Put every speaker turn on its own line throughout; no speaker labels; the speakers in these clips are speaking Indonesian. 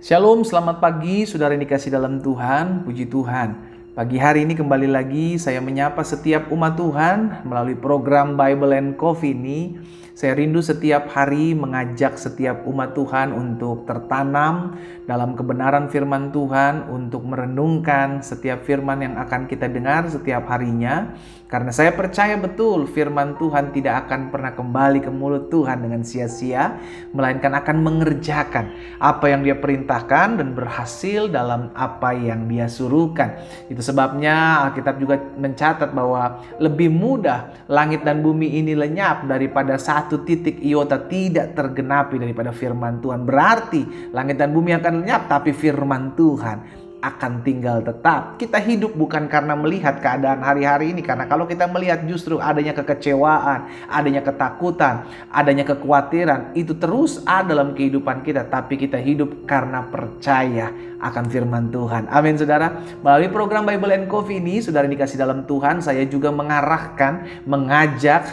Shalom, selamat pagi saudara yang dikasih dalam Tuhan, puji Tuhan. Pagi hari ini kembali lagi saya menyapa setiap umat Tuhan melalui program Bible and Coffee ini. Saya rindu setiap hari mengajak setiap umat Tuhan untuk tertanam dalam kebenaran firman Tuhan, untuk merenungkan setiap firman yang akan kita dengar setiap harinya. Karena saya percaya betul firman Tuhan tidak akan pernah kembali ke mulut Tuhan dengan sia-sia, melainkan akan mengerjakan apa yang Dia perintahkan dan berhasil dalam apa yang Dia suruhkan. Itu sebabnya Alkitab juga mencatat bahwa lebih mudah langit dan bumi ini lenyap daripada satu titik iota tidak tergenapi daripada firman Tuhan. Berarti langit dan bumi akan lenyap, tapi firman Tuhan akan tinggal tetap. Kita hidup bukan karena melihat keadaan hari-hari ini, karena kalau kita melihat justru adanya kekecewaan, adanya ketakutan, adanya kekhawatiran, itu terus ada dalam kehidupan kita. Tapi kita hidup karena percaya akan firman Tuhan. Amin saudara. Melalui program Bible and Coffee ini, saudara dikasih dalam Tuhan, saya juga mengarahkan, mengajak,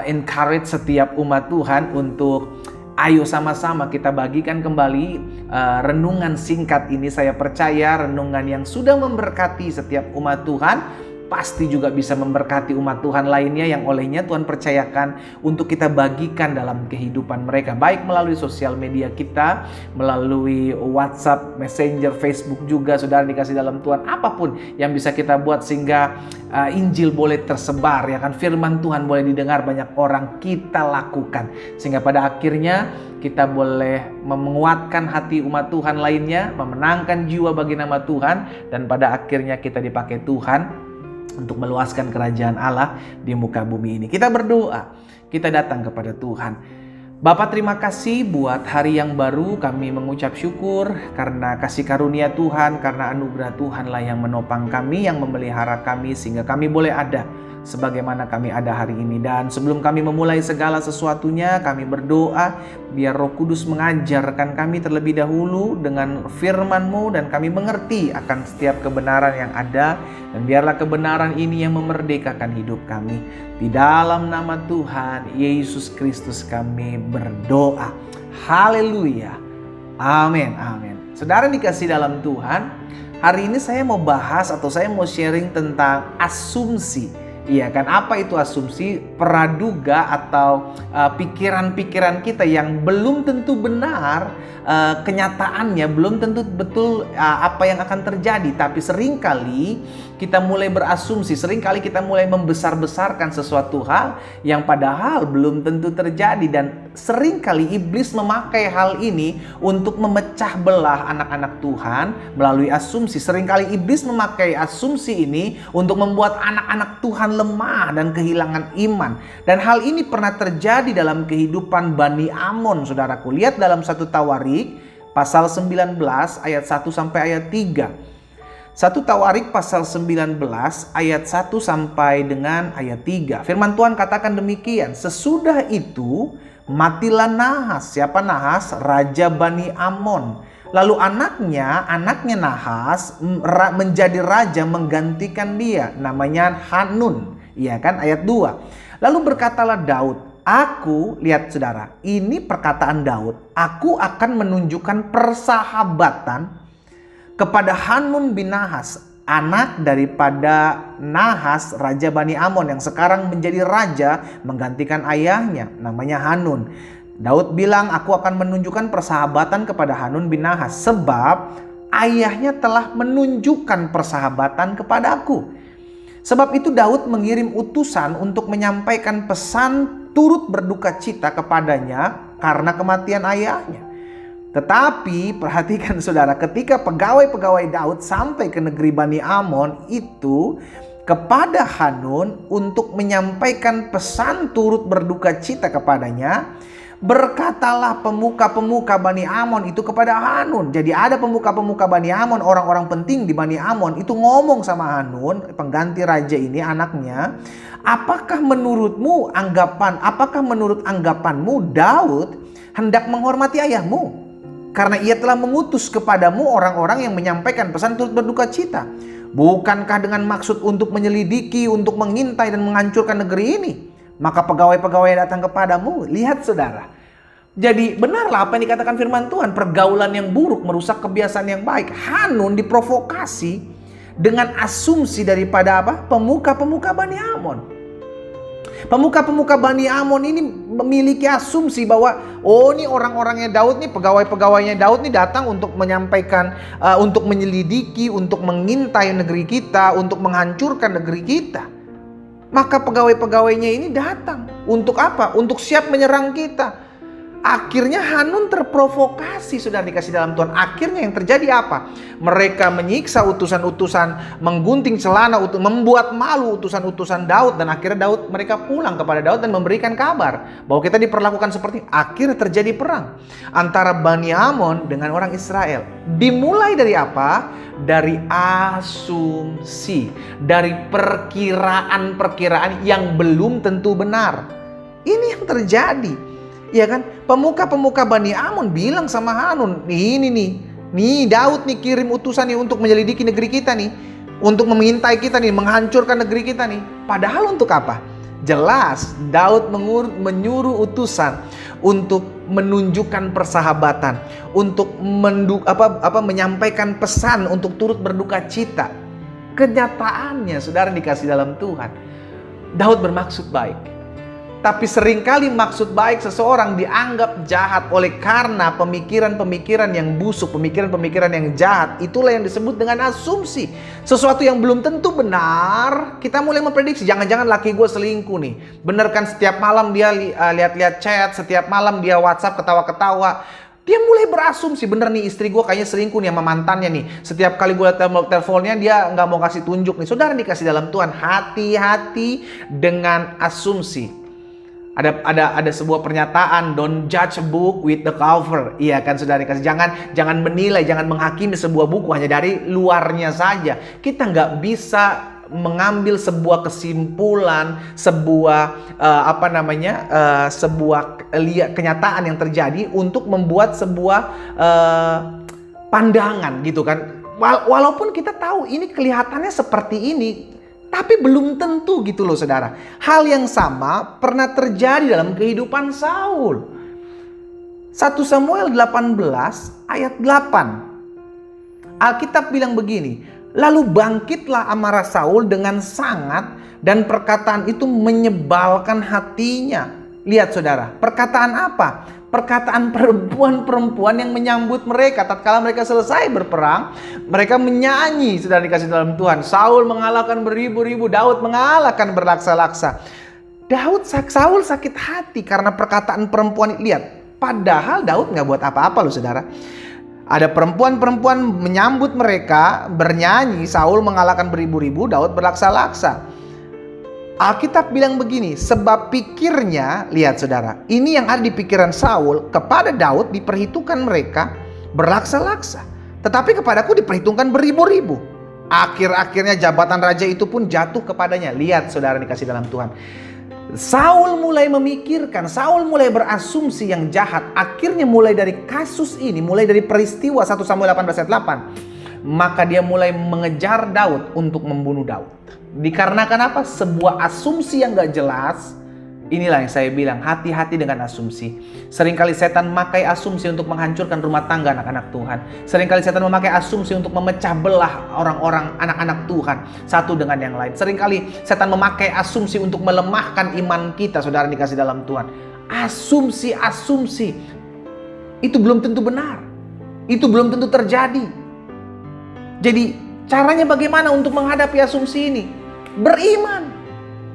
encourage setiap umat Tuhan untuk ayo sama-sama kita bagikan kembali renungan singkat ini. Saya percaya renungan yang sudah memberkati setiap umat Tuhan pasti juga bisa memberkati umat Tuhan lainnya yang olehnya Tuhan percayakan untuk kita bagikan dalam kehidupan mereka. Baik melalui sosial media kita, melalui WhatsApp, Messenger, Facebook juga saudara dikasih dalam Tuhan. Apapun yang bisa kita buat sehingga Injil boleh tersebar, ya kan, firman Tuhan boleh didengar banyak orang, kita lakukan. Sehingga pada akhirnya kita boleh menguatkan hati umat Tuhan lainnya, memenangkan jiwa bagi nama Tuhan, dan pada akhirnya kita dipakai Tuhan untuk meluaskan kerajaan Allah di muka bumi ini. Kita berdoa, kita datang kepada Tuhan. Bapa, terima kasih buat hari yang baru. Kami mengucap syukur karena kasih karunia Tuhan, karena anugerah Tuhanlah yang menopang kami, yang memelihara kami sehingga kami boleh ada sebagaimana kami ada hari ini. Dan sebelum kami memulai segala sesuatunya, kami berdoa biar Roh Kudus mengajarkan kami terlebih dahulu dengan firman-Mu, dan kami mengerti akan setiap kebenaran yang ada, dan biarlah kebenaran ini yang memerdekakan hidup kami. Di dalam nama Tuhan Yesus Kristus kami berdoa. Haleluya. Amin, amin. Saudara dikasih dalam Tuhan, hari ini saya mau bahas atau saya mau sharing tentang asumsi. Iya kan, apa itu asumsi? Praduga atau pikiran-pikiran kita yang belum tentu benar, kenyataannya belum tentu betul apa yang akan terjadi. Tapi seringkali kita mulai berasumsi, seringkali kita mulai membesar-besarkan sesuatu hal yang padahal belum tentu terjadi. Dan seringkali iblis memakai hal ini untuk memecah belah anak-anak Tuhan melalui asumsi. Seringkali iblis memakai asumsi ini untuk membuat anak-anak Tuhan lemah dan kehilangan iman. Dan hal ini pernah terjadi dalam kehidupan Bani Amon, saudaraku. Lihat dalam 1 Tawarik pasal 19 ayat 1 sampai ayat 3. 1 Tawarik pasal 19 ayat 1 sampai dengan ayat 3. Firman Tuhan katakan demikian. Sesudah itu matilah Nahas. Siapa Nahas? Raja Bani Amon. Lalu anaknya Nahas menjadi raja menggantikan dia, namanya Hanun. Iya kan, ayat 2. Lalu berkatalah Daud, lihat saudara, ini perkataan Daud, aku akan menunjukkan persahabatan kepada Hanun bin Nahas, anak daripada Nahas, raja Bani Amon yang sekarang menjadi raja menggantikan ayahnya, namanya Hanun. Daud bilang, aku akan menunjukkan persahabatan kepada Hanun bin Nahas, sebab ayahnya telah menunjukkan persahabatan kepadaku. Sebab itu Daud mengirim utusan untuk menyampaikan pesan turut berduka cita kepadanya karena kematian ayahnya. Tetapi perhatikan saudara, ketika pegawai-pegawai Daud sampai ke negeri Bani Amon itu kepada Hanun untuk menyampaikan pesan turut berduka cita kepadanya, berkatalah pemuka-pemuka Bani Amon itu kepada Hanun. Jadi ada pemuka-pemuka Bani Amon, orang-orang penting di Bani Amon itu ngomong sama Hanun, pengganti raja ini, anaknya, apakah menurut anggapanmu Daud hendak menghormati ayahmu? Karena ia telah mengutus kepadamu orang-orang yang menyampaikan pesan turut berduka cita. Bukankah dengan maksud untuk menyelidiki, untuk mengintai dan menghancurkan negeri ini? Maka pegawai-pegawai datang kepadamu. Lihat saudara, Jadi benarlah apa yang dikatakan firman Tuhan, pergaulan yang buruk merusak kebiasaan yang baik. Hanun diprovokasi dengan asumsi daripada apa? Pemuka-pemuka Bani Amon. Pemuka-pemuka Bani Amon ini memiliki asumsi bahwa ini orang-orangnya Daud nih, pegawai-pegawainya Daud nih datang untuk menyampaikan, untuk menyelidiki, untuk mengintai negeri kita, untuk menghancurkan negeri kita. Maka pegawai-pegawainya ini datang untuk apa? Untuk siap menyerang kita. Akhirnya Hanun terprovokasi, saudara dikasih dalam Tuhan. Akhirnya yang terjadi apa? Mereka menyiksa utusan-utusan, menggunting celana, membuat malu utusan-utusan Daud. Dan akhirnya mereka pulang kepada Daud dan memberikan kabar bahwa kita diperlakukan seperti ini. Akhirnya terjadi perang antara Bani Amon dengan orang Israel. Dimulai dari apa? Dari asumsi, dari perkiraan-perkiraan yang belum tentu benar. Ini yang terjadi. Ya kan, pemuka-pemuka Bani Amon bilang sama Hanun, nih Daud nih kirim utusan nih untuk menyelidiki negeri kita nih, untuk mengintai kita nih, menghancurkan negeri kita nih. Padahal untuk apa? Jelas Daud menyuruh utusan untuk menunjukkan persahabatan, untuk menyampaikan pesan untuk turut berduka cita. Kenyataannya, saudara dikasih dalam Tuhan, Daud bermaksud baik. Tapi seringkali maksud baik seseorang dianggap jahat oleh karena pemikiran-pemikiran yang busuk, pemikiran-pemikiran yang jahat. Itulah yang disebut dengan asumsi. Sesuatu yang belum tentu benar, kita mulai memprediksi. Jangan-jangan laki gue selingkuh nih. Bener kan, setiap malam dia lihat-lihat chat, setiap malam dia WhatsApp ketawa-ketawa. Dia mulai berasumsi, bener nih istri gue kayaknya selingkuh nih sama mantannya nih. Setiap kali gue teleponnya dia nggak mau kasih tunjuk nih. Saudara dikasih dalam Tuhan, hati-hati dengan asumsi. Ada sebuah pernyataan, don't judge a book with the cover. Iya kan, saudara dikasih, jangan menilai, jangan menghakimi sebuah buku hanya dari luarnya saja. Kita nggak bisa mengambil sebuah kesimpulan, sebuah kenyataan yang terjadi untuk membuat sebuah pandangan gitu kan. Walaupun kita tahu ini kelihatannya seperti ini, tapi belum tentu gitu loh, saudara. Hal yang sama pernah terjadi dalam kehidupan Saul. 1 Samuel 18 ayat 8. Alkitab bilang begini, lalu bangkitlah amarah Saul dengan sangat dan perkataan itu menyebalkan hatinya. Lihat saudara, perkataan apa? Perkataan perempuan-perempuan yang menyambut mereka tatkala mereka selesai berperang. Mereka menyanyi, sudah dikasih dalam Tuhan. Saul mengalahkan beribu-ribu, Daud mengalahkan berlaksa-laksa. Saul sakit hati karena perkataan perempuan. Lihat, padahal Daud nggak buat apa-apa loh, saudara. Ada perempuan-perempuan menyambut mereka, bernyanyi. Saul mengalahkan beribu-ribu, Daud berlaksa-laksa. Alkitab bilang begini, sebab pikirnya, lihat saudara, ini yang ada di pikiran Saul, kepada Daud diperhitungkan mereka berlaksa-laksa, tetapi kepadaku diperhitungkan beribu-ribu. Akhir-akhirnya jabatan raja itu pun jatuh kepadanya. Lihat saudara dikasih dalam Tuhan, Saul mulai memikirkan, Saul mulai berasumsi yang jahat. Akhirnya mulai dari kasus ini, mulai dari peristiwa 1 Samuel 18 ayat 8, maka dia mulai mengejar Daud untuk membunuh Daud. Dikarenakan apa? Sebuah asumsi yang gak jelas. Inilah yang saya bilang, hati-hati dengan asumsi. Seringkali setan memakai asumsi untuk menghancurkan rumah tangga anak-anak Tuhan. Seringkali setan memakai asumsi untuk memecah belah orang-orang, anak-anak Tuhan satu dengan yang lain. Seringkali setan memakai asumsi untuk melemahkan iman kita, saudara dikasih dalam Tuhan. Asumsi-asumsi itu belum tentu benar. Itu belum tentu terjadi. Jadi caranya bagaimana untuk menghadapi asumsi ini? Beriman,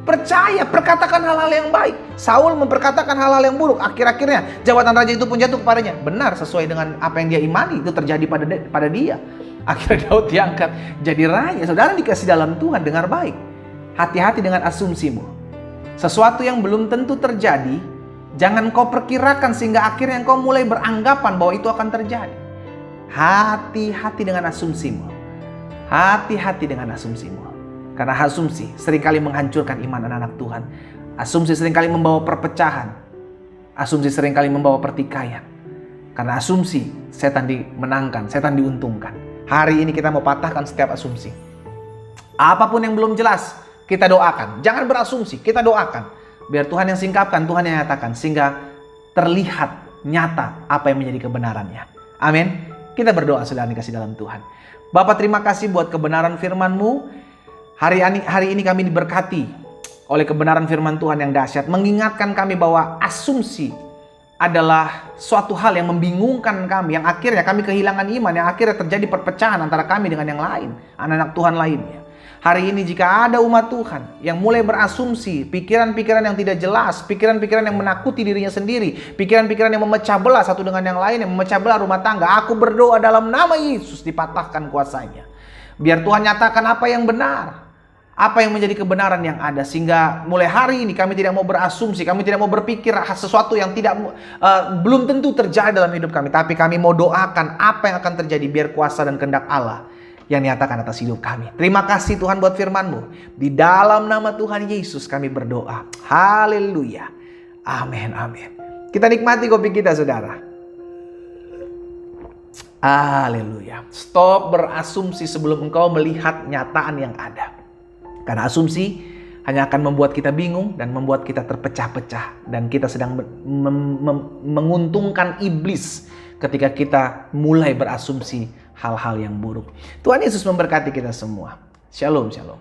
percaya, perkatakan hal-hal yang baik. Saul memperkatakan hal-hal yang buruk. Akhir-akhirnya jabatan raja itu pun jatuh kepadanya. Benar, sesuai dengan apa yang dia imani, itu terjadi pada dia. Akhirnya Daud diangkat jadi raja. Saudara dikasih dalam Tuhan, dengar baik. Hati-hati dengan asumsimu. Sesuatu yang belum tentu terjadi, jangan kau perkirakan sehingga akhirnya kau mulai beranggapan bahwa itu akan terjadi. Hati-hati dengan asumsimu. Hati-hati dengan asumsimu. Karena asumsi seringkali menghancurkan iman anak-anak Tuhan. Asumsi seringkali membawa perpecahan. Asumsi seringkali membawa pertikaian. Karena asumsi setan dimenangkan, setan diuntungkan. Hari ini kita mau patahkan setiap asumsi. Apapun yang belum jelas, kita doakan. Jangan berasumsi, kita doakan. Biar Tuhan yang singkapkan, Tuhan yang nyatakan. Sehingga terlihat nyata apa yang menjadi kebenarannya. Amin. Kita berdoa saudara dikasih dalam Tuhan. Bapa, terima kasih buat kebenaran firman-Mu. Hari ini kami diberkati oleh kebenaran firman Tuhan yang dahsyat. Mengingatkan kami bahwa asumsi adalah suatu hal yang membingungkan kami. Yang akhirnya kami kehilangan iman. Yang akhirnya terjadi perpecahan antara kami dengan yang lain. Anak-anak Tuhan lainnya. Hari ini jika ada umat Tuhan yang mulai berasumsi, pikiran-pikiran yang tidak jelas, pikiran-pikiran yang menakuti dirinya sendiri, pikiran-pikiran yang memecah belah satu dengan yang lain, yang memecah belah rumah tangga, aku berdoa dalam nama Yesus dipatahkan kuasanya. Biar Tuhan nyatakan apa yang benar, apa yang menjadi kebenaran yang ada, sehingga mulai hari ini kami tidak mau berasumsi, kami tidak mau berpikir sesuatu yang belum tentu terjadi dalam hidup kami, tapi kami mau doakan apa yang akan terjadi biar kuasa dan kehendak Allah yang nyatakan atas hidup kami. Terima kasih Tuhan buat firman-Mu. Di dalam nama Tuhan Yesus kami berdoa. Haleluya. Amin, amin. Kita nikmati kopi kita saudara. Haleluya. Stop berasumsi sebelum engkau melihat nyataan yang ada. Karena asumsi hanya akan membuat kita bingung dan membuat kita terpecah-pecah. Dan kita sedang menguntungkan iblis ketika kita mulai berasumsi hal-hal yang buruk. Tuhan Yesus memberkati kita semua. Shalom, shalom.